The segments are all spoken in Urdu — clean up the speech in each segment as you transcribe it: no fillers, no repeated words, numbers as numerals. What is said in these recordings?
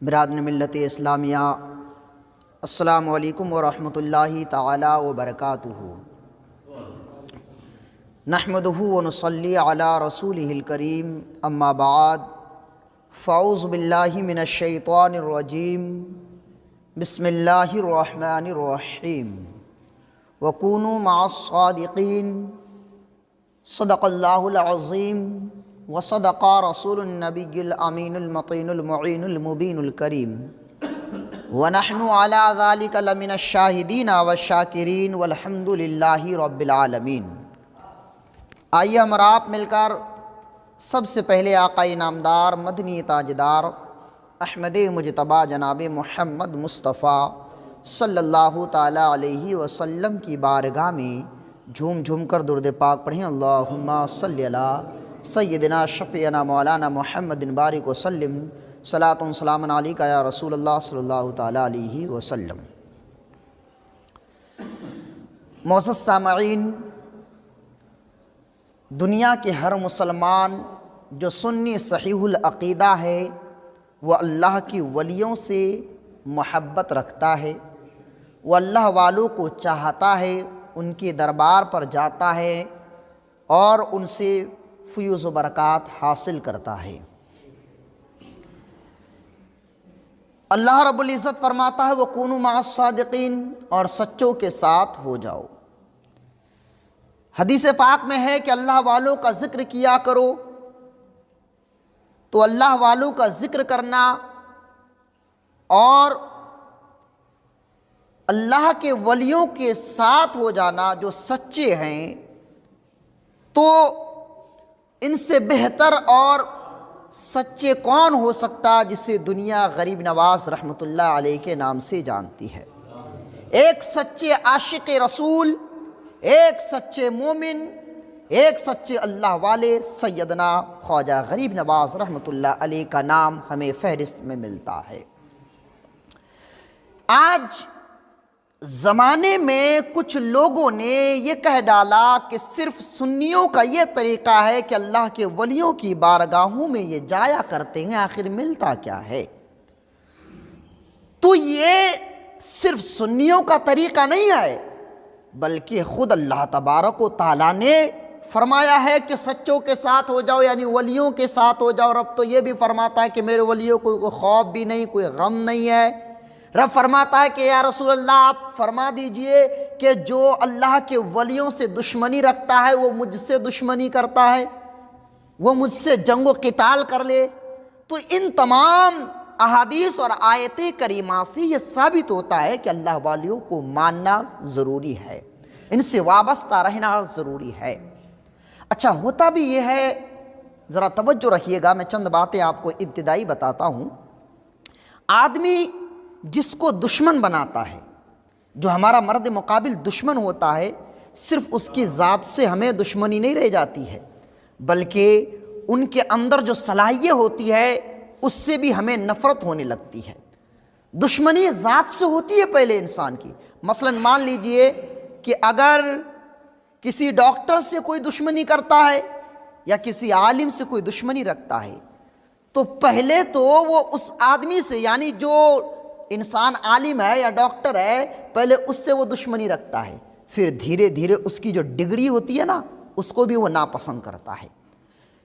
برادر ملت اسلامیہ، السلام علیکم ورحمۃ اللہ تعالی وبرکاتہ۔ نحمدہ ونصلی علی رسولہ الکریم، اما بعد، فاعوذ باللہ من الشیطان الرجیم، بسم اللہ الرحمن الرحیم۔ وکونوا مع الصادقین، صدق اللہ العظیم وصدق رسول النبی الامین المطین المعین المبین الکریم، ونحن علی ذلک لمن الشاہدین والشاکرین والحمد للہ رب العالمین۔ آئیے ہم آپ مل کر سب سے پہلے آقا انعامدار مدنی تاجدار احمد مجتبیٰ جناب محمد مصطفیٰ صلی اللہ تعالی علیہ وسلم کی بارگاہ میں جھوم جھوم کر درود پاک پڑھیں۔ اللہم صلی علی سیدنا شفیعنا مولانا محمد بارک وسلم، صلاۃ و سلام علیکہ یا رسول اللہ صلی اللہ تعالی علیہ وسلم۔ معزز سامعین، دنیا کے ہر مسلمان جو سنی صحیح العقیدہ ہے وہ اللہ کی ولیوں سے محبت رکھتا ہے، وہ اللہ والوں کو چاہتا ہے، ان کے دربار پر جاتا ہے اور ان سے فیوز و برکات حاصل کرتا ہے۔ اللہ رب العزت فرماتا ہے وَكُونُوا مَعَ الصَّادِقِينَ، اور سچوں کے ساتھ ہو جاؤ۔ حدیث پاک میں ہے کہ اللہ والوں کا ذکر کیا کرو، تو اللہ والوں کا ذکر کرنا اور اللہ کے ولیوں کے ساتھ ہو جانا جو سچے ہیں، تو ان سے بہتر اور سچے کون ہو سکتا جسے دنیا غریب نواز رحمۃ اللہ علیہ کے نام سے جانتی ہے۔ ایک سچے عاشق رسول، ایک سچے مومن، ایک سچے اللہ والے سیدنا خواجہ غریب نواز رحمۃ اللہ علیہ کا نام ہمیں فہرست میں ملتا ہے۔ آج زمانے میں کچھ لوگوں نے یہ کہہ ڈالا کہ صرف سنیوں کا یہ طریقہ ہے کہ اللہ کے ولیوں کی بارگاہوں میں یہ جایا کرتے ہیں، آخر ملتا کیا ہے؟ تو یہ صرف سنیوں کا طریقہ نہیں ہے، بلکہ خود اللہ تبارک و تعالیٰ نے فرمایا ہے کہ سچوں کے ساتھ ہو جاؤ، یعنی ولیوں کے ساتھ ہو جاؤ۔ رب تو یہ بھی فرماتا ہے کہ میرے ولیوں کو کوئی خوف بھی نہیں، کوئی غم نہیں ہے۔ رب فرماتا ہے کہ یا رسول اللہ آپ فرما دیجئے کہ جو اللہ کے ولیوں سے دشمنی رکھتا ہے وہ مجھ سے دشمنی کرتا ہے، وہ مجھ سے جنگ و قتال کر لے۔ تو ان تمام احادیث اور آیت کریمہ سے یہ ثابت ہوتا ہے کہ اللہ والیوں کو ماننا ضروری ہے، ان سے وابستہ رہنا ضروری ہے۔ اچھا، ہوتا بھی یہ ہے، ذرا توجہ رکھیے گا، میں چند باتیں آپ کو ابتدائی بتاتا ہوں۔ آدمی جس کو دشمن بناتا ہے، جو ہمارا مرد مقابل دشمن ہوتا ہے، صرف اس کی ذات سے ہمیں دشمنی نہیں رہ جاتی ہے، بلکہ ان کے اندر جو صلاحیت ہوتی ہے اس سے بھی ہمیں نفرت ہونے لگتی ہے۔ دشمنی ذات سے ہوتی ہے پہلے انسان کی۔ مثلا مان لیجئے کہ اگر کسی ڈاکٹر سے کوئی دشمنی کرتا ہے یا کسی عالم سے کوئی دشمنی رکھتا ہے، تو پہلے تو وہ اس آدمی سے، یعنی جو انسان عالم ہے یا ڈاکٹر ہے، پہلے اس سے وہ دشمنی رکھتا ہے، پھر دھیرے دھیرے اس کی جو ڈگری ہوتی ہے نا، اس کو بھی وہ ناپسند کرتا ہے۔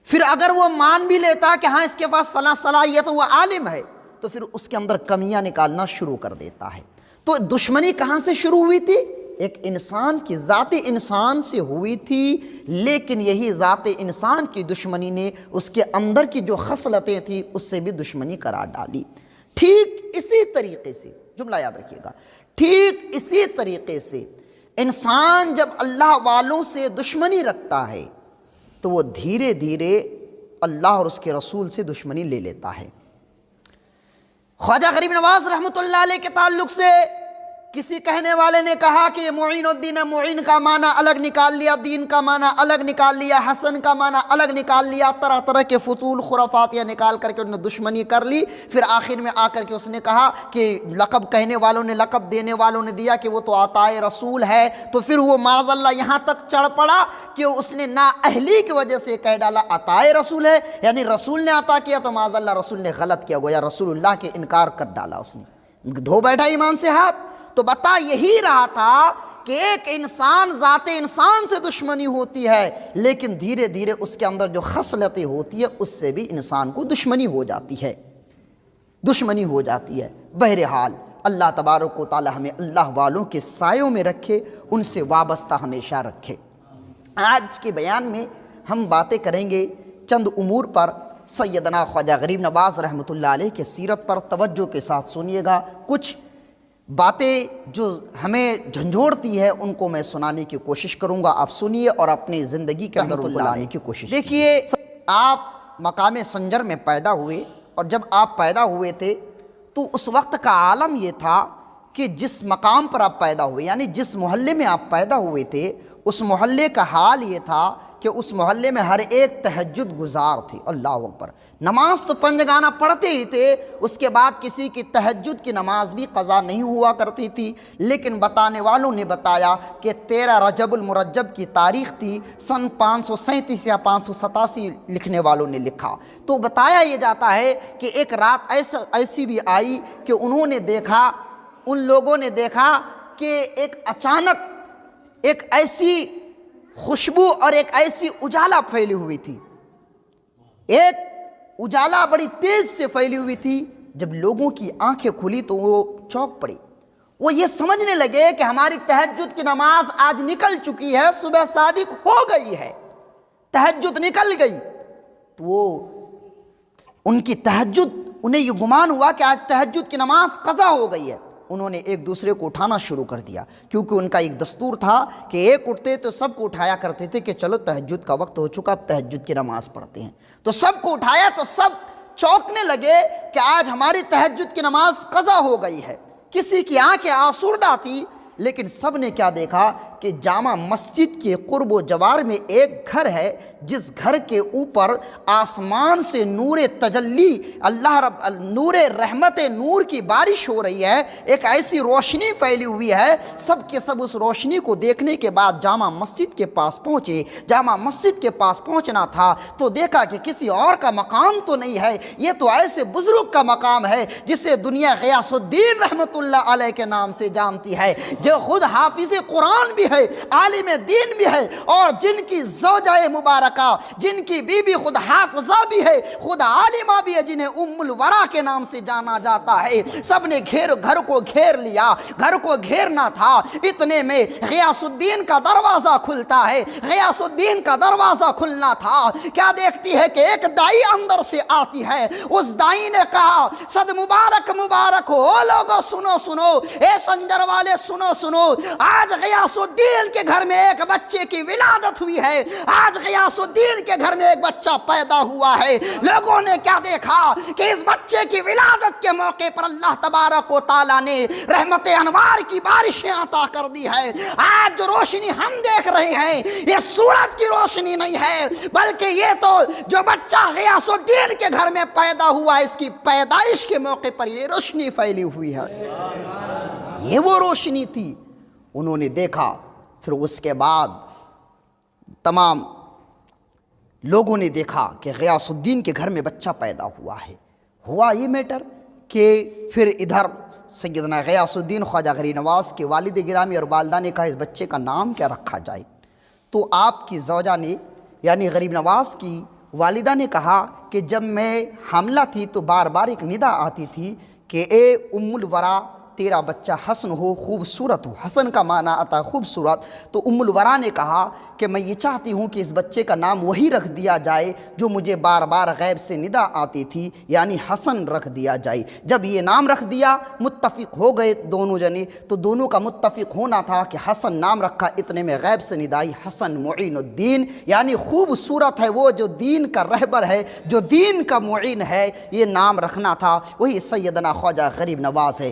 پھر اگر وہ مان بھی لیتا کہ ہاں اس کے پاس فلاں صلاحیت، وہ عالم ہے، تو پھر اس کے اندر کمیاں نکالنا شروع کر دیتا ہے۔ تو دشمنی کہاں سے شروع ہوئی تھی؟ ایک انسان کی ذات انسان سے ہوئی تھی، لیکن یہی ذات انسان کی دشمنی نے اس کے اندر کی جو خصلتیں تھیں اس سے بھی دشمنی قرار ڈالی۔ ٹھیک اسی طریقے سے، جملہ یاد رکھیے گا، ٹھیک اسی طریقے سے انسان جب اللہ والوں سے دشمنی رکھتا ہے تو وہ دھیرے دھیرے اللہ اور اس کے رسول سے دشمنی لے لیتا ہے۔ خواجہ غریب نواز رحمۃ اللہ علیہ کے تعلق سے کسی کہنے والے نے کہا کہ یہ معین الدین ہے، معین کا معنی الگ نکال لیا، دین کا معنی الگ نکال لیا، حسن کا معنی الگ نکال لیا، طرح طرح کے فضول خرافات یا نکال کر کے انہوں نے دشمنی کر لی۔ پھر آخر میں آ کر کے اس نے کہا کہ لقب کہنے والوں نے، لقب دینے والوں نے دیا کہ وہ تو عطائے رسول ہے، تو پھر وہ معاذ اللہ یہاں تک چڑھ پڑا کہ اس نے نااہلی کی وجہ سے کہہ ڈالا عطائے رسول ہے، یعنی رسول نے عطا کیا تو معاذ اللہ رسول نے غلط کیا، گویا رسول اللہ کے انکار کر ڈالا، اس نے دھو بیٹھا ایمان سے ہاتھ۔ تو بتا یہی رہا تھا کہ ایک انسان ذات انسان سے دشمنی ہوتی ہے، لیکن دھیرے دھیرے اس کے اندر جو خصلتیں ہوتی ہے اس سے بھی انسان کو دشمنی ہو جاتی ہے، دشمنی ہو جاتی ہے۔ بہرحال اللہ تبارک و تعالی ہمیں اللہ والوں کے سایوں میں رکھے، ان سے وابستہ ہمیشہ رکھے۔ آج کے بیان میں ہم باتیں کریں گے چند امور پر۔ سیدنا خواجہ غریب نواز رحمۃ اللہ علیہ کے سیرت پر توجہ کے ساتھ سنیے گا۔ کچھ باتیں جو ہمیں جھنجھوڑتی ہے ان کو میں سنانے کی کوشش کروں گا، آپ سنیے اور اپنی زندگی کے اندر لانے کی کوشش۔ دیکھیے، آپ مقام سنجر میں پیدا ہوئے، اور جب آپ پیدا ہوئے تھے تو اس وقت کا عالم یہ تھا کہ جس مقام پر آپ پیدا ہوئے، یعنی جس محلے میں آپ پیدا ہوئے تھے، اس محلے کا حال یہ تھا کہ اس محلے میں ہر ایک تہجد گزار تھے۔ اللہ اکبر! نماز تو پنجگانہ پڑھتے ہی تھے، اس کے بعد کسی کی تہجد کی نماز بھی قضا نہیں ہوا کرتی تھی، لیکن بتانے والوں نے بتایا کہ 13 رجب المرجب کی تاریخ تھی، سن 537 یا 587 لکھنے والوں نے لکھا۔ تو بتایا یہ جاتا ہے کہ ایک رات ایسی بھی آئی کہ انہوں نے دیکھا، ان لوگوں نے دیکھا کہ ایک اچانک ایک ایسی خوشبو اور ایک ایسی اجالا پھیلی ہوئی تھی، ایک اجالا بڑی تیز سے پھیلی ہوئی تھی۔ جب لوگوں کی آنکھیں کھلی تو وہ چونک پڑے، وہ یہ سمجھنے لگے کہ ہماری تہجد کی نماز آج نکل چکی ہے، صبح صادق ہو گئی ہے، تہجد نکل گئی۔ تو وہ ان کی تہجد، انہیں یہ گمان ہوا کہ آج تہجد کی نماز قضا ہو گئی ہے۔ انہوں نے ایک دوسرے کو اٹھانا شروع کر دیا، کیونکہ ان کا ایک دستور تھا کہ ایک اٹھتے تو سب کو اٹھایا کرتے تھے کہ چلو تہجد کا وقت ہو چکا، اب تہجد کی نماز پڑھتے ہیں۔ تو سب کو اٹھایا تو سب چونکنے لگے کہ آج ہماری تہجد کی نماز قضا ہو گئی ہے۔ کسی کی آنکھیں آسودہ تھی، لیکن سب نے کیا دیکھا کہ جامع مسجد کے قرب و جوار میں ایک گھر ہے، جس گھر کے اوپر آسمان سے نور تجلی، اللہ رب نور رحمت نور کی بارش ہو رہی ہے، ایک ایسی روشنی پھیلی ہوئی ہے۔ سب کے سب اس روشنی کو دیکھنے کے بعد جامع مسجد کے پاس پہنچے۔ جامع مسجد کے پاس پہنچنا تھا تو دیکھا کہ کسی اور کا مقام تو نہیں ہے، یہ تو ایسے بزرگ کا مقام ہے جسے دنیا غیاث الدین رحمت اللہ علیہ کے نام سے جانتی ہے، جو خود حافظ قرآن بھی ہے، عالم دین بھی ہے، اور جن کی زوجہ مبارکہ، جن کی بیوی خود حافظہ بھی ہے، خود عالمہ بھی ہے، جنہیں ام الورا کے نام سے جانا جاتا ہے۔ سب نے گھر کو گھیر لیا۔ گھر کو گھیرنا تھا، اتنے میں غیاث الدین کا دروازہ کھلتا ہے۔ غیاث الدین کا دروازہ کھلنا تھا، کیا دیکھتی ہے کہ ایک دائی اندر سے آتی ہے۔ اس دائی نے کہا، صد مبارک مبارک ہو لوگو، سنو سنو، اے سنجر والے سنو سنو، آج غیاث الدین کے گھر میں ایک بچے کی ولادت ہوئی ہے، آج غیاث الدین کے گھر میں ایک بچہ پیدا ہوا ہے۔ لوگوں نے کیا دیکھا کہ اس بچے کی ولادت کے موقع پر اللہ تبارک و تعالیٰ نے رحمت انوار کی بارشیں عطا کر دی ہے۔ آج جو روشنی ہم دیکھ رہے ہیں یہ سورج کی روشنی نہیں ہے، بلکہ یہ تو جو بچہ غیاث الدین کے گھر میں پیدا ہوا ہے، اس کی پیدائش کے موقع پر یہ روشنی پھیلی ہوئی ہے۔ یہ وہ روشنی تھی، انہوں نے دیکھا۔ پھر اس کے بعد تمام لوگوں نے دیکھا کہ غیاث الدین کے گھر میں بچہ پیدا ہوا ہے۔ ہوا یہ میٹر کہ پھر ادھر سیدنا غیاث الدین خواجہ غریب نواز کے والد گرامی اور والدہ نے کہا اس بچے کا نام کیا رکھا جائے؟ تو آپ کی زوجہ نے، یعنی غریب نواز کی والدہ نے کہا کہ جب میں حاملہ تھی تو بار بار ایک ندا آتی تھی کہ اے ام الورا، تیرا بچہ حسن ہو، خوبصورت ہو۔ حسن کا معنی آتا ہے خوبصورت۔ تو ام الورا نے کہا کہ میں یہ چاہتی ہوں کہ اس بچے کا نام وہی رکھ دیا جائے جو مجھے بار بار غیب سے ندا آتی تھی، یعنی حسن رکھ دیا جائے۔ جب یہ نام رکھ دیا، متفق ہو گئے دونوں جنے، تو دونوں کا متفق ہونا تھا کہ حسن نام رکھا۔ اتنے میں غیب سے ندا آئی، حسن معین الدین، یعنی خوبصورت ہے وہ جو دین کا رہبر ہے، جو دین کا معین ہے، یہ نام رکھنا تھا۔ وہی سیدنا خواجہ غریب نواز ہے۔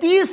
30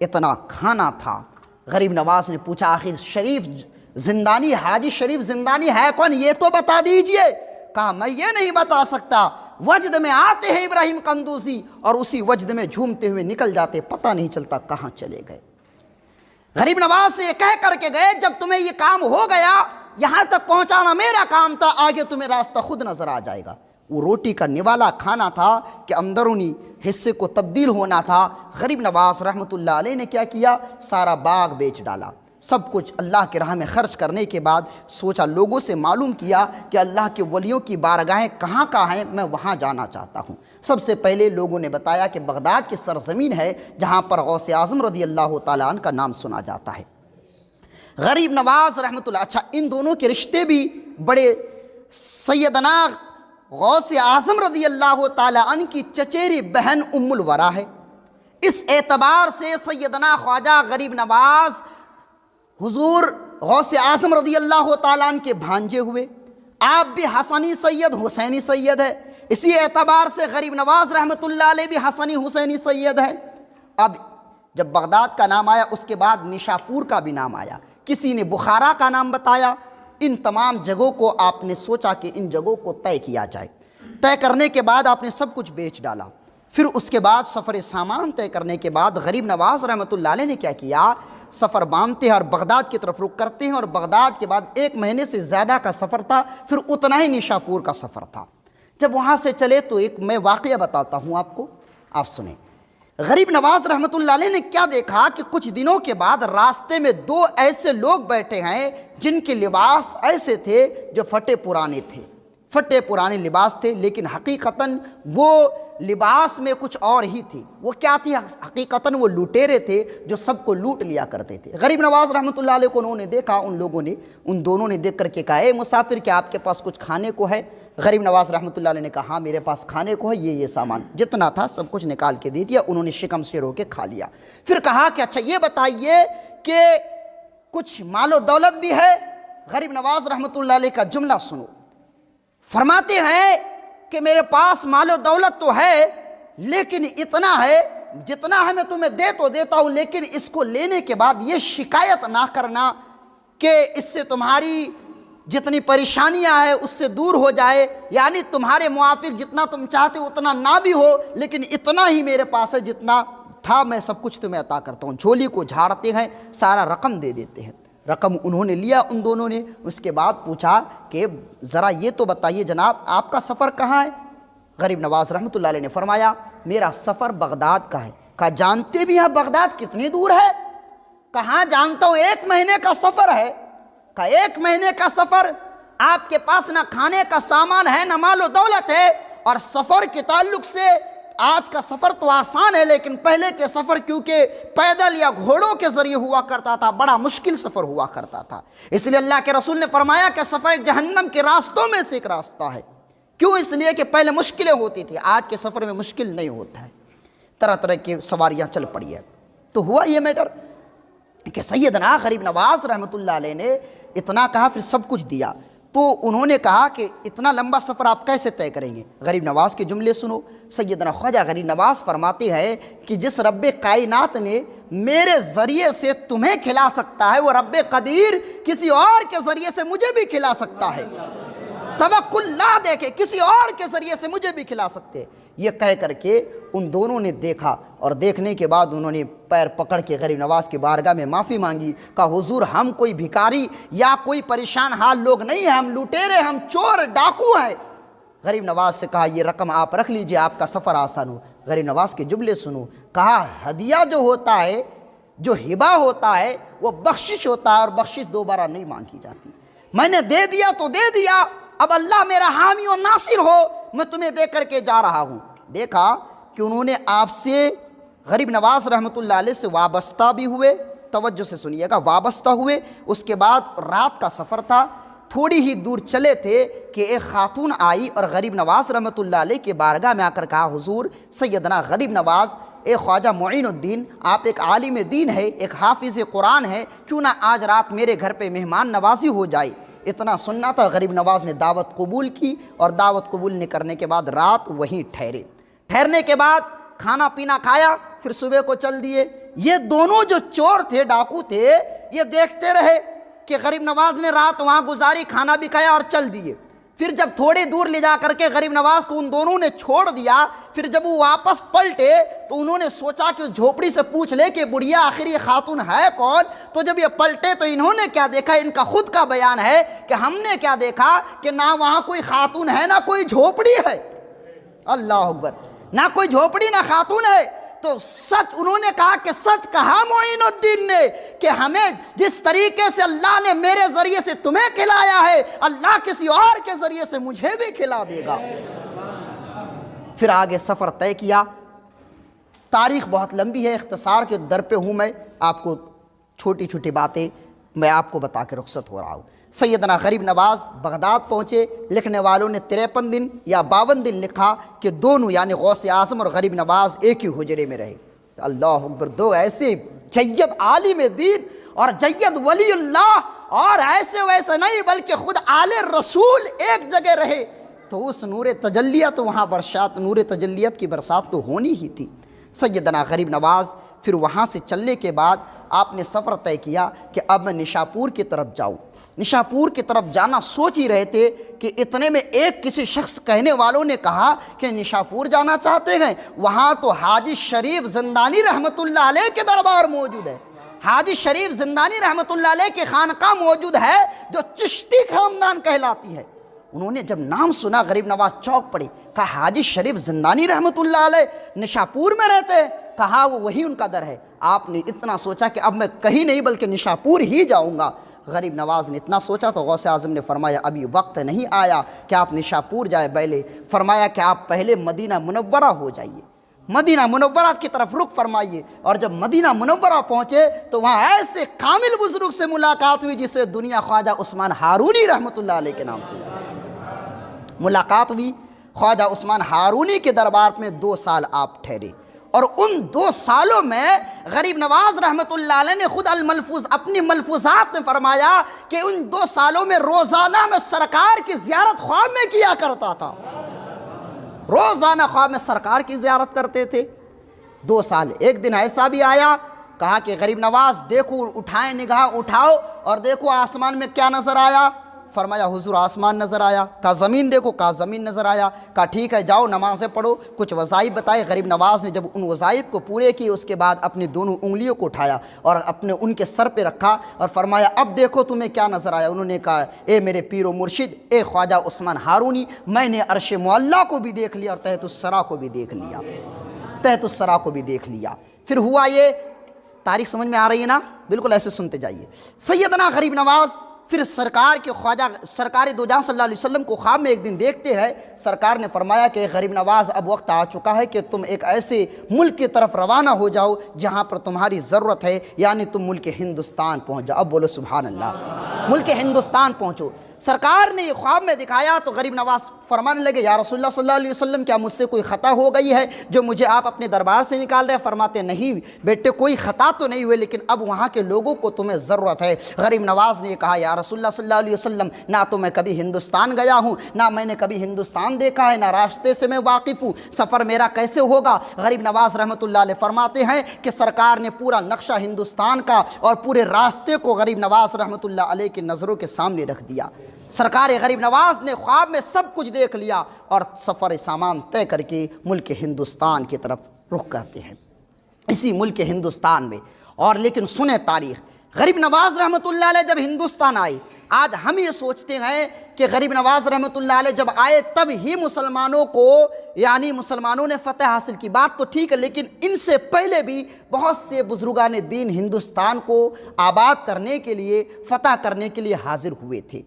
اتنا کھانا تھا۔ غریب نواز نے پوچھا آخر شریف زندانی، حاجی شریف زندانی ہے کون، یہ تو بتا دیجئے۔ کہا میں یہ نہیں بتا سکتا، وجد میں آتے ہیں ابراہیم قندوزی اور اسی وجد میں جھومتے ہوئے نکل جاتے، پتہ نہیں چلتا کہاں چلے گئے۔ غریب نواز سے یہ کہہ کر کے گئے جب تمہیں یہ کام ہو گیا، یہاں تک پہنچانا میرا کام تھا، آگے تمہیں راستہ خود نظر آ جائے گا۔ وہ روٹی کا نوالا کھانا تھا کہ اندرونی حصے کو تبدیل ہونا تھا۔ غریب نواز رحمۃ اللہ علیہ نے کیا کیا، سارا باغ بیچ ڈالا، سب کچھ اللہ کے راہ میں خرچ کرنے کے بعد سوچا، لوگوں سے معلوم کیا کہ اللہ کے ولیوں کی بارگاہیں کہاں کہاں ہیں، میں وہاں جانا چاہتا ہوں۔ سب سے پہلے لوگوں نے بتایا کہ بغداد کی سرزمین ہے جہاں پر غوث اعظم رضی اللہ تعالیٰ عنہ کا نام سنا جاتا ہے۔ غریب نواز رحمۃ اللہ، اچھا ان دونوں کے رشتے بھی بڑے، سیدنا غوث اعظم رضی اللہ تعالیٰ عنہ کی چچیری بہن ام الورا ہے، اس اعتبار سے سیدنا خواجہ غریب نواز حضور غوث اعظم رضی اللہ تعالیٰ عنہ کے بھانجے ہوئے، آپ بھی حسنی سید حسینی سید ہے، اسی اعتبار سے غریب نواز رحمۃ اللہ علیہ بھی حسنی حسینی سید ہے۔ اب جب بغداد کا نام آیا اس کے بعد نشاپور کا بھی نام آیا، کسی نے بخارا کا نام بتایا۔ ان تمام جگہوں کو آپ نے سوچا کہ ان جگہوں کو طے کیا جائے، طے کرنے کے بعد آپ نے سب کچھ بیچ ڈالا۔ پھر اس کے بعد سفر سامان طے کرنے کے بعد غریب نواز رحمۃ اللہ علیہ نے کیا کیا، سفر باندھتے ہیں اور بغداد کی طرف رخ کرتے ہیں، اور بغداد کے بعد 1 مہینے سے زیادہ کا سفر تھا، پھر اتنا ہی نشاپور کا سفر تھا۔ جب وہاں سے چلے تو ایک میں واقعہ بتاتا ہوں آپ کو، آپ سنیں۔ غریب نواز رحمۃ اللہ علیہ نے کیا دیکھا کہ کچھ دنوں کے بعد راستے میں 2 ایسے لوگ بیٹھے ہیں جن کے لباس ایسے تھے جو پھٹے پرانے تھے، پھٹے پرانے لباس تھے، لیکن حقیقتاً وہ لباس میں کچھ اور ہی تھی۔ وہ کیا تھی؟ حقیقتاً وہ لوٹیرے تھے جو سب کو لوٹ لیا کرتے تھے۔ غریب نواز رحمۃ اللہ علیہ کو انہوں نے دیکھا، ان لوگوں نے، ان دونوں نے دیکھ کر کے کہا، اے مسافر کیا آپ کے پاس کچھ کھانے کو ہے؟ غریب نواز رحمۃ اللہ علیہ نے کہا ہاں میرے پاس کھانے کو ہے، یہ سامان جتنا تھا سب کچھ نکال کے دے دیا، انہوں نے شکم سے رو کے کھا لیا۔ پھر کہا کہ اچھا یہ بتائیے کہ کچھ مال و دولت بھی ہے؟ غریب نواز رحمۃ اللہ علیہ کا جملہ سنو، فرماتے ہیں کہ میرے پاس مال و دولت تو ہے لیکن اتنا ہے جتنا ہے میں تمہیں دے تو دیتا ہوں، لیکن اس کو لینے کے بعد یہ شکایت نہ کرنا کہ اس سے تمہاری جتنی پریشانیاں ہیں اس سے دور ہو جائے، یعنی تمہارے موافق جتنا تم چاہتے ہو اتنا نہ بھی ہو، لیکن اتنا ہی میرے پاس ہے، جتنا تھا میں سب کچھ تمہیں عطا کرتا ہوں۔ جھولی کو جھاڑتے ہیں، سارا رقم دے دیتے ہیں۔ رقم انہوں نے لیا ان دونوں نے۔ اس کے بعد پوچھا کہ ذرا یہ تو بتائیے جناب آپ کا سفر کہاں ہے؟ غریب نواز رحمۃ اللہ علیہ نے فرمایا میرا سفر بغداد کا ہے۔ کہا جانتے بھی ہیں بغداد کتنی دور ہے؟ کہاں جانتا ہوں، 1 مہینے کا سفر ہے۔ کہا 1 مہینے کا سفر، آپ کے پاس نہ کھانے کا سامان ہے نہ مال و دولت ہے، اور سفر کے تعلق سے آج کا سفر تو آسان ہے، لیکن پہلے کے سفر کیونکہ پیدل یا گھوڑوں کے ذریعے ہوا کرتا تھا، بڑا مشکل سفر ہوا کرتا تھا۔ اس لیے اللہ کے رسول نے فرمایا کہ سفر جہنم کے راستوں میں سے ایک راستہ ہے۔ کیوں؟ اس لیے کہ پہلے مشکلیں ہوتی تھی، آج کے سفر میں مشکل نہیں ہوتا ہے، طرح طرح کی سواریاں چل پڑی ہے۔ تو ہوا یہ میٹر کہ سیدنا غریب نواز رحمۃ اللہ علیہ نے اتنا کہا، پھر سب کچھ دیا۔ تو انہوں نے کہا کہ اتنا لمبا سفر آپ کیسے طے کریں گے؟ غریب نواز کے جملے سنو۔ سیدنا خواجہ غریب نواز فرماتے ہیں کہ جس رب کائنات نے میرے ذریعے سے تمہیں کھلا سکتا ہے، وہ رب قدیر کسی اور کے ذریعے سے مجھے بھی کھلا سکتا ہے۔ توکل لا دیکھے کسی اور کے ذریعے سے مجھے بھی کھلا سکتے۔ یہ کہہ کر کے ان دونوں نے دیکھا، اور دیکھنے کے بعد انہوں نے پیر پکڑ کے غریب نواز کی بارگاہ میں معافی مانگی۔ کہا حضور ہم کوئی بھکاری یا کوئی پریشان حال لوگ نہیں ہیں، ہم لٹیرے، ہم چور ڈاکو ہیں۔ غریب نواز سے کہا یہ رقم آپ رکھ لیجئے، آپ کا سفر آسان ہو۔ غریب نواز کے جملے سنو۔ کہا ہدیہ جو ہوتا ہے، جو ہبہ ہوتا ہے، وہ بخشش ہوتا ہے، اور بخشش دوبارہ نہیں مانگی جاتی۔ میں نے دے دیا تو دے دیا، اب اللہ میرا حامی و ناصر ہو، میں تمہیں دے کر کے جا رہا ہوں۔ دیکھا کہ انہوں نے آپ سے، غریب نواز رحمۃ اللہ علیہ سے وابستہ بھی ہوئے، توجہ سے سنیے گا، وابستہ ہوئے۔ اس کے بعد رات کا سفر تھا، تھوڑی ہی دور چلے تھے کہ ایک خاتون آئی اور غریب نواز رحمۃ اللہ علیہ کے بارگاہ میں آ کر کہا حضور سیدنا غریب نواز، اے خواجہ معین الدین، آپ ایک عالم دین ہے، ایک حافظ قرآن ہے، کیوں نہ آج رات میرے گھر پہ مہمان نوازی ہو جائے۔ اتنا سننا تھا، غریب نواز نے دعوت قبول کی، اور دعوت قبول کرنے کے بعد رات وہیں ٹھہرے۔ ٹھہرنے کے بعد کھانا پینا کھایا، پھر صبح کو چل دیے۔ یہ دونوں جو چور تھے، ڈاکو تھے، یہ دیکھتے رہے کہ غریب نواز نے رات وہاں گزاری، کھانا بھی کھایا اور چل دیے۔ پھر جب تھوڑی دور لے جا کر کے غریب نواز کو ان دونوں نے چھوڑ دیا، پھر جب وہ واپس پلٹے تو انہوں نے سوچا کہ اس جھوپڑی سے پوچھ لے کہ بڑھیا آخر یہ خاتون ہے کون۔ تو جب یہ پلٹے تو انہوں نے کیا دیکھا، ان کا خود کا بیان ہے کہ ہم نے کیا دیکھا کہ نہ وہاں کوئی خاتون ہے نہ کوئی جھوپڑی ہے۔ اللہ اکبر، نہ کوئی جھوپڑی نہ خاتون ہے۔ تو سچ انہوں نے کہا کہ سچ کہا معین الدین نے کہ ہمیں جس طریقے سے اللہ نے میرے ذریعے سے تمہیں کھلایا ہے، اللہ کسی اور کے ذریعے سے مجھے بھی کھلا دے گا۔ پھر آگے سفر طے کیا۔ تاریخ بہت لمبی ہے، اختصار کے در پہ ہوں میں، آپ کو چھوٹی چھوٹی باتیں میں آپ کو بتا کے رخصت ہو رہا ہوں۔ سیدنا غریب نواز بغداد پہنچے۔ لکھنے والوں نے 53 دن یا 52 دن لکھا کہ دونوں یعنی غوث اعظم اور غریب نواز ایک ہی حجرے میں رہے۔ اللہ اکبر، دو ایسے جید عالم دین اور جید ولی اللہ، اور ایسے ویسے نہیں بلکہ خود آل رسول ایک جگہ رہے، تو اس نور تجلیت وہاں برسات، نور تجلیت کی برسات تو ہونی ہی تھی۔ سیدنا غریب نواز پھر وہاں سے چلنے کے بعد آپ نے سفر طے کیا کہ اب میں نشاپور کی طرف جاؤں۔ نشاپور کی طرف جانا سوچ ہی رہے تھے کہ اتنے میں ایک کسی شخص کہنے والوں نے کہا کہ نشاپور جانا چاہتے ہیں، وہاں تو حاجی شریف زندانی رحمت اللہ علیہ کے دربار موجود ہے۔ حاجی شریف زندانی رحمت اللہ علیہ کی خانقاہ موجود ہے جو چشتی خاندان کہلاتی ہے۔ انہوں نے جب نام سنا غریب نواز چوک پڑے، کہا حاجی شریف زندانی رحمت اللہ علیہ نشاپور میں رہتے ہیں؟ کہا وہ وہی ان کا در ہے۔ آپ نے اتنا سوچا کہ اب میں کہیں نہیں بلکہ نشاپور ہی جاؤں گا۔ غریب نواز نے اتنا سوچا تو غوث اعظم نے فرمایا ابھی وقت نہیں آیا کہ آپ نشاپور جائے پہلے، فرمایا کہ آپ پہلے مدینہ منورہ ہو جائیے، مدینہ منورہ کی طرف رخ فرمائیے۔ اور جب مدینہ منورہ پہنچے تو وہاں ایسے کامل بزرگ سے ملاقات ہوئی جسے دنیا خواجہ عثمان ہارونی رحمت اللہ علیہ کے نام سے ملاقات ہوئی۔ خواجہ عثمان ہارونی کے دربار میں 2 سال آپ ٹھہرے، اور ان 2 سالوں میں غریب نواز رحمت اللہ علیہ نے خود الملفوظ اپنی ملفوظات میں فرمایا کہ ان 2 سالوں میں روزانہ میں سرکار کی زیارت خواب میں کیا کرتا تھا، روزانہ خواب میں سرکار کی زیارت کرتے تھے۔ 2 سال ایک دن ایسا بھی آیا، کہا کہ غریب نواز دیکھو، اٹھائیں نگاہ اٹھاؤ اور دیکھو آسمان میں کیا نظر آیا۔ فرمایا حضور آسمان نظر آیا۔ کہا زمین دیکھو، کہا زمین نظر آیا۔ کہا ٹھیک ہے جاؤ نمازیں پڑھو، کچھ وظائف بتائے۔ غریب نواز نے جب ان وظائف کو پورے کیے اس کے بعد اپنی دونوں انگلیوں کو اٹھایا اور اپنے ان کے سر پہ رکھا اور فرمایا اب دیکھو تمہیں کیا نظر آیا۔ انہوں نے کہا اے میرے پیر و مرشد، اے خواجہ عثمان ہارونی، میں نے عرش معلیٰ کو بھی دیکھ لیا اور تحت الثری کو بھی دیکھ لیا، تحت الثری کو بھی دیکھ لیا۔ پھر ہوا یہ، تاریخ سمجھ میں آ رہی ہے نا؟ بالکل ایسے سنتے جائیے۔ سیدنا غریب نواز پھر سرکار کے خواجہ سرکار دو جہاں صلی اللہ علیہ وسلم کو خواب میں ایک دن دیکھتے ہیں۔ سرکار نے فرمایا کہ غریب نواز اب وقت آ چکا ہے کہ تم ایک ایسے ملک کی طرف روانہ ہو جاؤ جہاں پر تمہاری ضرورت ہے، یعنی تم ملک ہندوستان پہنچ جاؤ۔ اب بولو سبحان اللہ، ملک ہندوستان پہنچو۔ سرکار نے یہ خواب میں دکھایا تو غریب نواز فرمانے لگے یا رسول اللہ صلی اللہ علیہ وسلم کیا مجھ سے کوئی خطا ہو گئی ہے جو مجھے آپ اپنے دربار سے نکال رہے ہیں؟ فرماتے نہیں بیٹے کوئی خطا تو نہیں ہوئے، لیکن اب وہاں کے لوگوں کو تمہیں ضرورت ہے۔ غریب نواز نے کہا یا رسول اللہ صلی اللہ علیہ وسلم نہ تو میں کبھی ہندوستان گیا ہوں، نہ میں نے کبھی ہندوستان دیکھا ہے، نہ راستے سے میں واقف ہوں، سفر میرا کیسے ہوگا؟ غریب نواز رحمۃ اللہ علیہ فرماتے ہیں کہ سرکار نے پورا نقشہ ہندوستان کا اور پورے راستے کو غریب نواز رحمۃ اللہ علیہ کی نظروں کے سامنے رکھ دیا۔ سرکار غریب نواز نے خواب میں سب کچھ دیکھ لیا اور سفر سامان طے کر کے ملک ہندوستان کی طرف رخ کرتے ہیں۔ اسی ملک ہندوستان میں اور لیکن سنیں تاریخ، غریب نواز رحمۃ اللہ علیہ جب ہندوستان آئے، آج ہم یہ سوچتے ہیں کہ غریب نواز رحمۃ اللہ علیہ جب آئے تب ہی مسلمانوں کو یعنی مسلمانوں نے فتح حاصل کی، بات تو ٹھیک ہے، لیکن ان سے پہلے بھی بہت سے بزرگان دین ہندوستان کو آباد کرنے کے لیے، فتح کرنے کے لیے حاضر ہوئے تھے،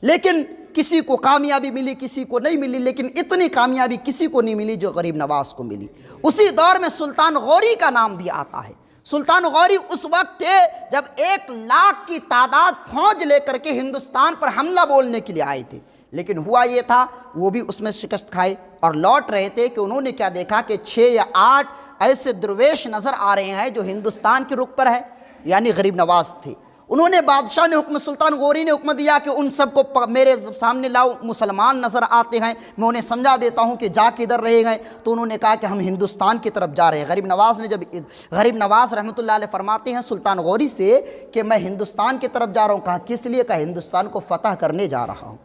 لیکن کسی کو کامیابی ملی کسی کو نہیں ملی، لیکن اتنی کامیابی کسی کو نہیں ملی جو غریب نواز کو ملی۔ اسی دور میں سلطان غوری کا نام بھی آتا ہے۔ سلطان غوری اس وقت تھے جب 1,00,000 کی تعداد فوج لے کر کے ہندوستان پر حملہ بولنے کے لیے آئے تھے، لیکن ہوا یہ تھا وہ بھی اس میں شکست کھائے اور لوٹ رہے تھے کہ انہوں نے کیا دیکھا کہ 6 یا 8 ایسے درویش نظر آ رہے ہیں جو ہندوستان کے رخ پر ہے، یعنی غریب نواز تھے، انہوں نے بادشاہ نے حکم، سلطان غوری نے حکم دیا کہ ان سب کو میرے سامنے لاؤ، مسلمان نظر آتے ہیں، میں انہیں سمجھا دیتا ہوں کہ جا کدھر رہے گئے. تو انہوں نے کہا کہ ہم ہندوستان کی طرف جا رہے ہیں. غریب نواز رحمۃ اللہ علیہ فرماتے ہیں سلطان غوری سے کہ میں ہندوستان کی طرف جا رہا ہوں. کہا کس لیے؟ کہا ہندوستان کو فتح کرنے جا رہا ہوں.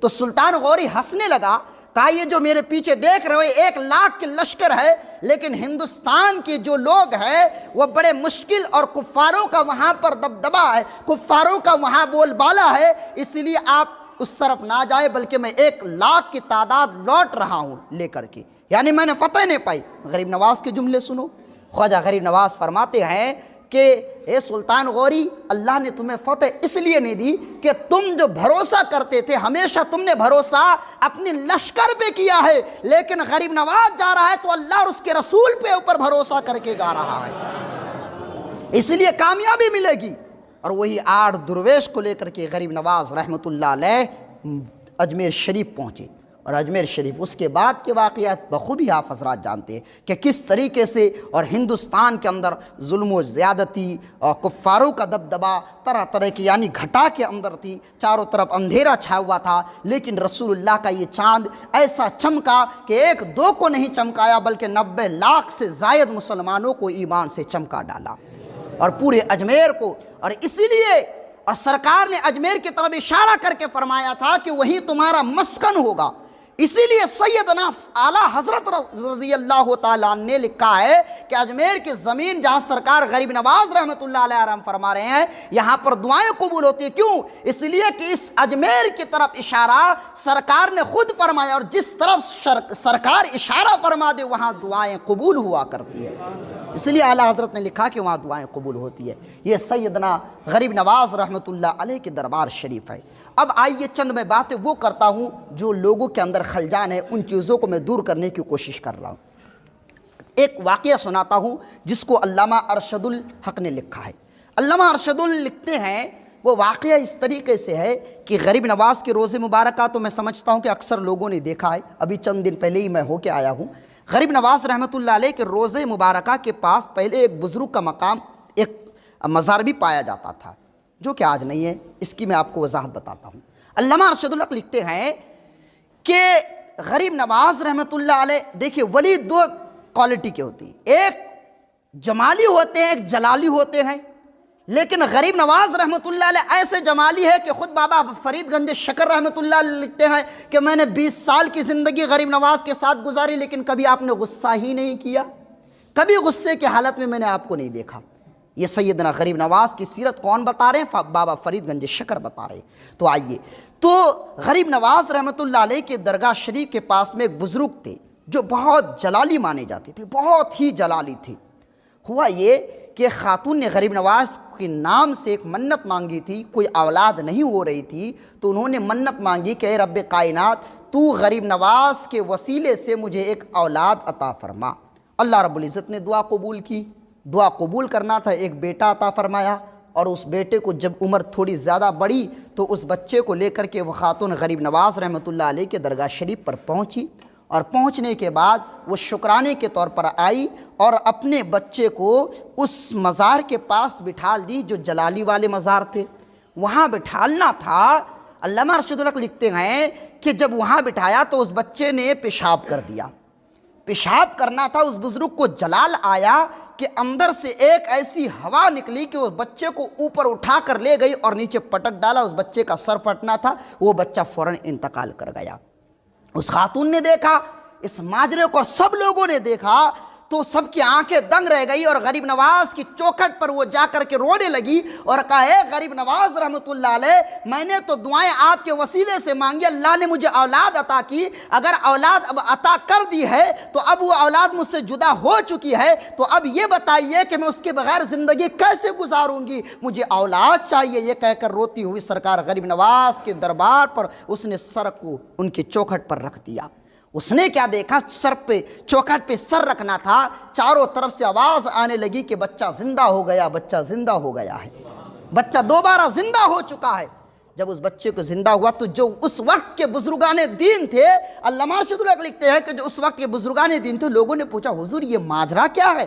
تو سلطان غوری ہنسنے لگا. کہا یہ جو میرے پیچھے دیکھ رہے ہو 1 لاکھ کے لشکر ہے، لیکن ہندوستان کے جو لوگ ہیں وہ بڑے مشکل، اور کفاروں کا وہاں پر دبدبہ ہے، کفاروں کا وہاں بول بالا ہے، اس لیے آپ اس طرف نہ جائے، بلکہ میں 1 لاکھ کی تعداد لوٹ رہا ہوں لے کر کے، یعنی میں نے فتح نہیں پائی. غریب نواز کے جملے سنو. خواجہ غریب نواز فرماتے ہیں کہ اے سلطان غوری، اللہ نے تمہیں فتح اس لیے نہیں دی کہ تم جو بھروسہ کرتے تھے، ہمیشہ تم نے بھروسہ اپنے لشکر پہ کیا ہے، لیکن غریب نواز جا رہا ہے تو اللہ اور اس کے رسول پہ اوپر بھروسہ کر کے جا رہا ہے، اس لیے کامیابی ملے گی. اور وہی 8 درویش کو لے کر کے غریب نواز رحمۃ اللہ علیہ اجمیر شریف پہنچے. اور اجمیر شریف اس کے بعد کے واقعات بخوبی آپ حضرات جانتے ہیں کہ کس طریقے سے اور ہندوستان کے اندر ظلم و زیادتی اور کفاروں کا دبدبہ طرح طرح کی، یعنی گھٹا کے اندر تھی، چاروں طرف اندھیرا چھایا ہوا تھا، لیکن رسول اللہ کا یہ چاند ایسا چمکا کہ 1-2 کو نہیں چمکایا، بلکہ 90 لاکھ سے زائد مسلمانوں کو ایمان سے چمکا ڈالا، اور پورے اجمیر کو. اور اسی لیے اور سرکار نے اجمیر کی طرف اشارہ کر کے فرمایا تھا کہ وہی تمہارا مسکن ہوگا. اسی لیے سیدنا اعلیٰ حضرت رضی اللہ تعالیٰ عنہ نے لکھا ہے کہ اجمیر کی زمین جہاں سرکار غریب نواز رحمۃ اللہ علیہ آرام فرما رہے ہیں، یہاں پر دعائیں قبول ہوتی ہیں. کیوں؟ اس لیے کہ اس اجمیر کی طرف اشارہ سرکار نے خود فرمایا، اور جس طرف سرکار اشارہ فرما دے وہاں دعائیں قبول ہوا کرتی ہے. اس لیے اعلیٰ حضرت نے لکھا کہ وہاں دعائیں قبول ہوتی ہے. یہ سیدنا غریب نواز رحمۃ اللہ علیہ کے دربار شریف ہے. اب آئیے چند میں باتیں وہ کرتا ہوں جو لوگوں کے اندر خلجان ہے، ان چیزوں کو میں دور کرنے کی کوشش کر رہا ہوں. ایک واقعہ سناتا ہوں جس کو علامہ ارشد الحق نے لکھا ہے. علامہ ارشد لکھتے ہیں، وہ واقعہ اس طریقے سے ہے کہ غریب نواز کے روزے مبارکہ تو میں سمجھتا ہوں کہ اکثر لوگوں نے دیکھا ہے، ابھی چند دن پہلے ہی میں ہو کے آیا ہوں. غریب نواز رحمۃ اللہ علیہ کے روزے مبارکہ کے پاس پہلے ایک بزرگ کا مقام، ایک مزار بھی پایا جاتا تھا، جو کہ آج نہیں ہے. اس کی میں آپ کو وضاحت بتاتا ہوں. علامہ ارشد الحق لکھتے ہیں کہ غریب نواز رحمۃ اللہ علیہ، دیکھیے ولی 2 کوالٹی کے ہوتی ہیں، ایک جمالی ہوتے ہیں، ایک جلالی ہوتے ہیں. لیکن غریب نواز رحمۃ اللہ علیہ ایسے جمالی ہے کہ خود بابا فرید گنج شکر رحمۃ اللہ علیہ لکھتے ہیں کہ میں نے 20 سال کی زندگی غریب نواز کے ساتھ گزاری، لیکن کبھی آپ نے غصہ ہی نہیں کیا، کبھی غصے کی حالت میں نے آپ کو نہیں دیکھا. یہ سیدنا غریب نواز کی سیرت کون بتا رہے ہیں؟ بابا فرید گنج شکر بتا رہے ہیں. تو آئیے، تو غریب نواز رحمۃ اللہ علیہ کے درگاہ شریف کے پاس میں ایک بزرگ تھے جو بہت جلالی مانے جاتے تھے، بہت ہی جلالی تھے. ہوا یہ کہ خاتون نے غریب نواز کے نام سے ایک منت مانگی تھی، کوئی اولاد نہیں ہو رہی تھی، تو انہوں نے منت مانگی کہ اے رب کائنات، تو غریب نواز کے وسیلے سے مجھے ایک اولاد عطا فرما. اللہ رب العزت نے دعا قبول کی. دعا قبول کرنا تھا، ایک بیٹا عطا فرمایا. اور اس بیٹے کو جب عمر تھوڑی زیادہ بڑھی تو اس بچے کو لے کر کے وہ خاتون غریب نواز رحمۃ اللہ علیہ کے درگاہ شریف پر پہنچی، اور پہنچنے کے بعد وہ شکرانے کے طور پر آئی اور اپنے بچے کو اس مزار کے پاس بٹھال دی جو جلالی والے مزار تھے، وہاں بٹھالنا تھا. علامہ ارشد الحق لکھتے ہیں کہ جب وہاں بٹھایا تو اس بچے نے پیشاب کر دیا. پیشاب کرنا تھا، اس بزرگ کو جلال آیا کہ اندر سے ایک ایسی ہوا نکلی کہ اس بچے کو اوپر اٹھا کر لے گئی اور نیچے پٹک ڈالا. اس بچے کا سر پھٹنا تھا، وہ بچہ فوراً انتقال کر گیا. اس خاتون نے دیکھا اس ماجرے کو، سب لوگوں نے دیکھا، تو سب کی آنکھیں دنگ رہ گئی، اور غریب نواز کی چوکھٹ پر وہ جا کر کے رونے لگی اور کہا اے غریب نواز رحمۃ اللہ علیہ، میں نے تو دعائیں آپ کے وسیلے سے مانگی، اللہ نے مجھے اولاد عطا کی، اگر اولاد اب عطا کر دی ہے تو اب وہ اولاد مجھ سے جدا ہو چکی ہے، تو اب یہ بتائیے کہ میں اس کے بغیر زندگی کیسے گزاروں گی، مجھے اولاد چاہیے. یہ کہہ کر روتی ہوئی سرکار غریب نواز کے دربار پر اس نے سر کو ان کی چوکھٹ پر رکھ دیا. اس نے کیا دیکھا؟ سر پہ، چوکھٹ پہ سر رکھنا تھا. چاروں طرف سے آواز آنے لگی کہ بچہ زندہ ہو گیا، بچہ زندہ ہو گیا ہے، بچہ دوبارہ زندہ ہو چکا ہے. جب اس بچے کو زندہ ہوا تو جو اس وقت کے بزرگان دین تھے، علامہ ارشد الحق لکھتے ہیں کہ جو اس وقت کے بزرگان دین تھے، لوگوں نے پوچھا حضور یہ ماجرا کیا ہے،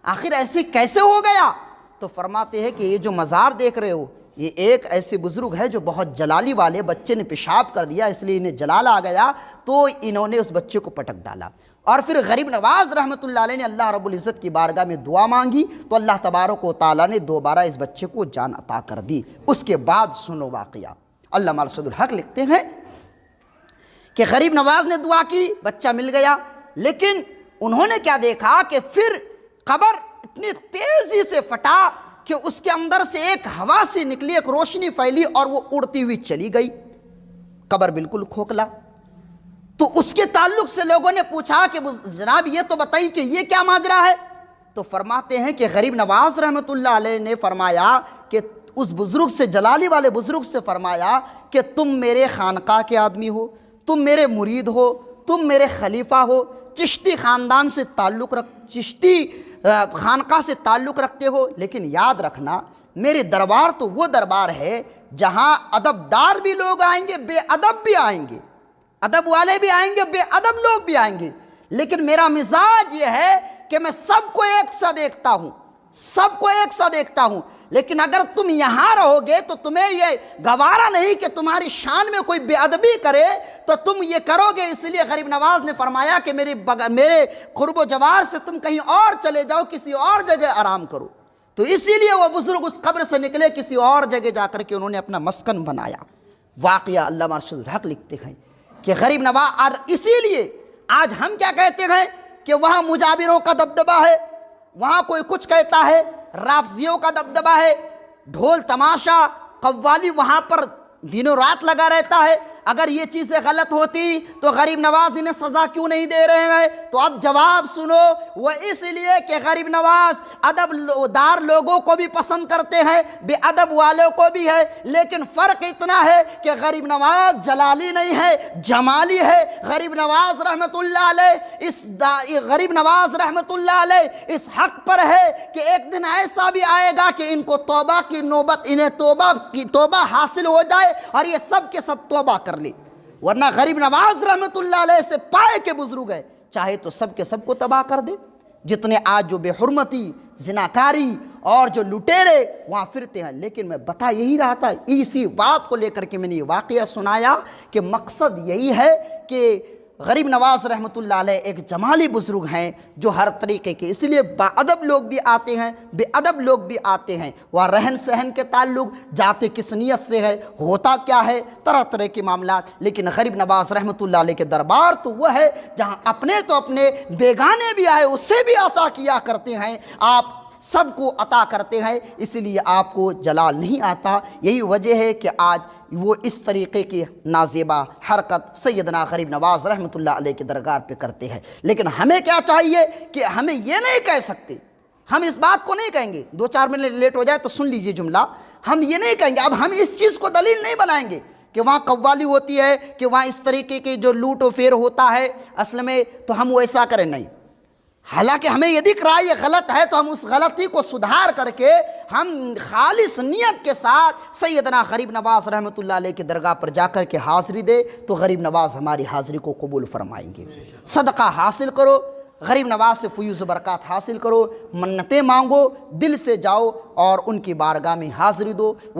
آخر ایسے کیسے ہو گیا؟ تو فرماتے ہیں کہ یہ جو مزار دیکھ رہے ہو یہ ایک ایسے بزرگ ہے جو بہت جلالی والے، بچے نے پیشاب کر دیا اس لیے انہیں جلال آ گیا تو انہوں نے اس بچے کو پٹک ڈالا۔ اور پھر غریب نواز رحمۃ اللہ علیہ نے اللہ رب العزت کی بارگاہ میں دعا مانگی تو اللہ تبارک و تعالیٰ نے دوبارہ اس بچے کو جان عطا کر دی۔ اس کے بعد سنو واقعہ، علامہ ارشد الحق لکھتے ہیں کہ غریب نواز نے دعا کی، بچہ مل گیا، لیکن انہوں نے کیا دیکھا کہ پھر قبر اتنی تیزی سے پھٹا کہ اس کے اندر سے ایک ہوا سے نکلی، ایک روشنی پھیلی اور وہ اڑتی ہوئی چلی گئی۔ قبر بالکل کھوکھلا۔ تو اس کے تعلق سے لوگوں نے پوچھا کہ جناب یہ تو بتائیے کہ یہ کیا ماجرا ہے؟ تو فرماتے ہیں کہ غریب نواز رحمۃ اللہ علیہ نے فرمایا کہ اس بزرگ سے، جلالی والے بزرگ سے فرمایا کہ تم میرے خانقاہ کے آدمی ہو، تم میرے مرید ہو، تم میرے خلیفہ ہو، چشتی خاندان سے تعلق چشتی خانقاہ سے تعلق رکھتے ہو، لیکن یاد رکھنا میرے دربار تو وہ دربار ہے جہاں ادبدار بھی لوگ آئیں گے، بے ادب بھی آئیں گے، ادب والے بھی آئیں گے، بے ادب لوگ بھی آئیں گے، لیکن میرا مزاج یہ ہے کہ میں سب کو ایک سا دیکھتا ہوں، سب کو ایک سا دیکھتا ہوں۔ لیکن اگر تم یہاں رہو گے تو تمہیں یہ گوارا نہیں کہ تمہاری شان میں کوئی بے ادبی کرے تو تم یہ کرو گے۔ اس لیے غریب نواز نے فرمایا کہ میرے قرب و جوار سے تم کہیں اور چلے جاؤ، کسی اور جگہ آرام کرو۔ تو اسی لیے وہ بزرگ اس قبر سے نکلے، کسی اور جگہ جا کر کے انہوں نے اپنا مسکن بنایا۔ واقعہ علامہ ارشد الحق لکھتے ہیں کہ غریب نواز، اور اسی لیے آج ہم کیا کہتے ہیں کہ وہاں مجابروں کا دبدبہ ہے، وہاں کوئی کچھ کہتا ہے، رافضیوں کا دبدبہ ہے، ڈھول تماشا قوالی وہاں پر دنوں رات لگا رہتا ہے۔ اگر یہ چیزیں غلط ہوتی تو غریب نواز انہیں سزا کیوں نہیں دے رہے ہیں؟ تو اب جواب سنو، وہ اس لیے کہ غریب نواز ادب دار لوگوں کو بھی پسند کرتے ہیں، بے ادب والوں کو بھی ہے، لیکن فرق اتنا ہے کہ غریب نواز جلالی نہیں ہے، جمالی ہے۔ غریب نواز رحمت اللہ علیہ غریب نواز رحمت اللہ علیہ اس حق پر ہے کہ ایک دن ایسا بھی آئے گا کہ ان کو توبہ کی نوبت، انہیں توبہ حاصل ہو جائے اور یہ سب کے سب توبہ کر لے، ورنہ غریب نواز رحمت اللہ علیہ سے پائے کے بزرگ ہے، چاہے تو سب کے سب کو تباہ کر دے۔ جتنے آج جو بے حرمتی، زناکاری اور جو لٹیرے وہاں پھرتے ہیں، لیکن میں بتا یہی رہا تھا، اسی بات کو لے کر کے میں نے یہ واقعہ سنایا کہ مقصد یہی ہے کہ غریب نواز رحمت اللہ علیہ ایک جمالی بزرگ ہیں جو ہر طریقے کے، اس لیے با ادب لوگ بھی آتے ہیں، بے ادب لوگ بھی آتے ہیں، وہاں رہن سہن کے تعلق، جاتے کس نیت سے ہے، ہوتا کیا ہے، طرح طرح کے معاملات۔ لیکن غریب نواز رحمت اللہ علیہ کے دربار تو وہ ہے جہاں اپنے تو اپنے، بیگانے بھی آئے اسے بھی عطا کیا کرتے ہیں، آپ سب کو عطا کرتے ہیں، اس لیے آپ کو جلال نہیں آتا۔ یہی وجہ ہے کہ آج وہ اس طریقے کی نازیبا حرکت سیدنا غریب نواز رحمت اللہ علیہ کے درگاہ پہ کرتے ہیں۔ لیکن ہمیں کیا چاہیے کہ ہمیں یہ نہیں کہہ سکتے، ہم اس بات کو نہیں کہیں گے، 2-4 منٹ لیٹ ہو جائے تو سن لیجئے جملہ، ہم یہ نہیں کہیں گے، اب ہم اس چیز کو دلیل نہیں بنائیں گے کہ وہاں قوالی ہوتی ہے، کہ وہاں اس طریقے کے جو لوٹ و پھیر ہوتا ہے اصل میں، تو ہم وہ ایسا کریں نہیں۔ حالانکہ ہمیں یہ دکھ رہا ہے یہ غلط ہے تو ہم اس غلطی کو سدھار کر کے ہم خالص نیت کے ساتھ سیدنا غریب نواز رحمت اللہ علیہ کی درگاہ پر جا کر کے حاضری دے تو غریب نواز ہماری حاضری کو قبول فرمائیں گے۔ صدقہ حاصل کرو، غریب نواز سے فیوز و برکات حاصل کرو، منتیں مانگو، دل سے جاؤ اور ان کی بارگاہ میں حاضری دو۔